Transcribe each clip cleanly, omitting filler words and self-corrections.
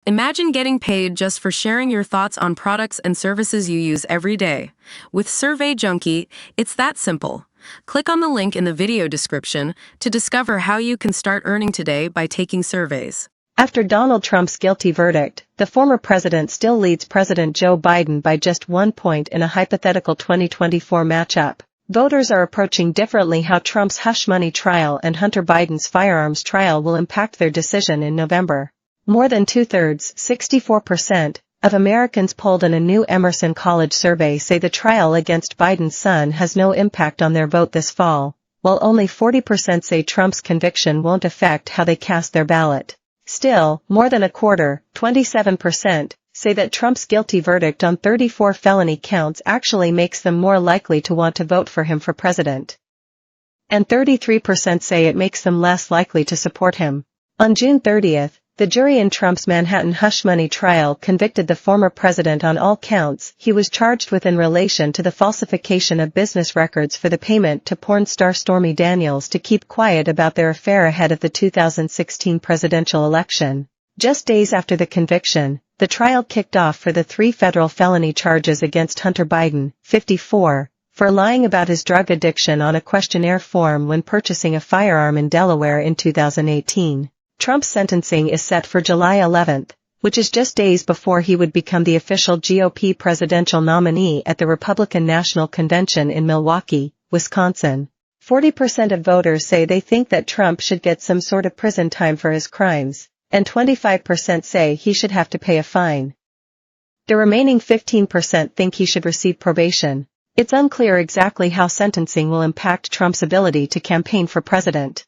Imagine getting paid just for sharing your thoughts on products and services you use every day. With Survey Junkie, it's that simple. Click on the link in the video description to discover how you can start earning today by taking surveys. After Donald Trump's guilty verdict, the former president still leads President Joe Biden by just 1 point in a hypothetical 2024 matchup. Voters are approaching differently how Trump's hush money trial and Hunter Biden's firearms trial will impact their decision in November. More than two-thirds, 64%, of Americans polled in a new Emerson College survey say the trial against Biden's son has no impact on their vote this fall, while only 40% say Trump's conviction won't affect how they cast their ballot. Still, more than a quarter, 27%, say that Trump's guilty verdict on 34 felony counts actually makes them more likely to want to vote for him for president. And 33% say it makes them less likely to support him. On June 30th, the jury in Trump's Manhattan hush money trial convicted the former president on all counts he was charged with in relation to the falsification of business records for the payment to porn star Stormy Daniels to keep quiet about their affair ahead of the 2016 presidential election. Just days after the conviction, the trial kicked off for the 3 federal felony charges against Hunter Biden, 54, for lying about his drug addiction on a questionnaire form when purchasing a firearm in Delaware in 2018. Trump's sentencing is set for July 11th, which is just days before he would become the official GOP presidential nominee at the Republican National Convention in Milwaukee, Wisconsin. 40% of voters say they think that Trump should get some sort of prison time for his crimes, and 25% say he should have to pay a fine. The remaining 15% think he should receive probation. It's unclear exactly how sentencing will impact Trump's ability to campaign for president.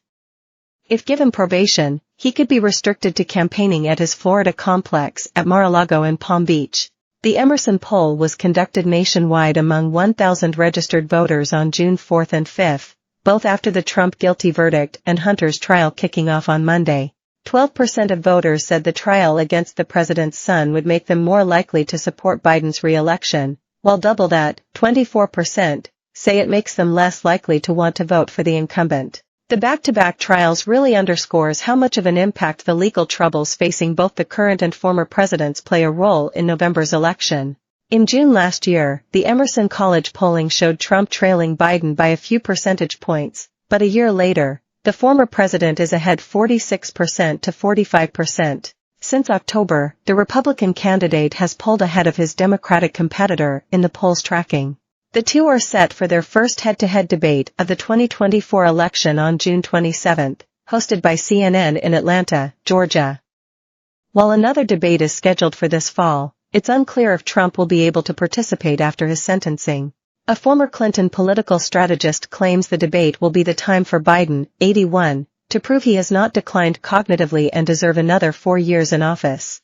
If given probation, he could be restricted to campaigning at his Florida complex at Mar-a-Lago in Palm Beach. The Emerson poll was conducted nationwide among 1,000 registered voters on June 4th and 5th, both after the Trump guilty verdict and Hunter's trial kicking off on Monday. 12% of voters said the trial against the president's son would make them more likely to support Biden's re-election, while double that, 24%, say it makes them less likely to want to vote for the incumbent. The back-to-back trials really underscores how much of an impact the legal troubles facing both the current and former presidents play a role in November's election. In June last year, the Emerson College polling showed Trump trailing Biden by a few percentage points, but a year later, the former president is ahead 46% to 45%. Since October, the Republican candidate has pulled ahead of his Democratic competitor in the polls tracking. The two are set for their first head-to-head debate of the 2024 election on June 27, hosted by CNN in Atlanta, Georgia. While another debate is scheduled for this fall, it's unclear if Trump will be able to participate after his sentencing. A former Clinton political strategist claims the debate will be the time for Biden, 81, to prove he has not declined cognitively and deserve another 4 years in office.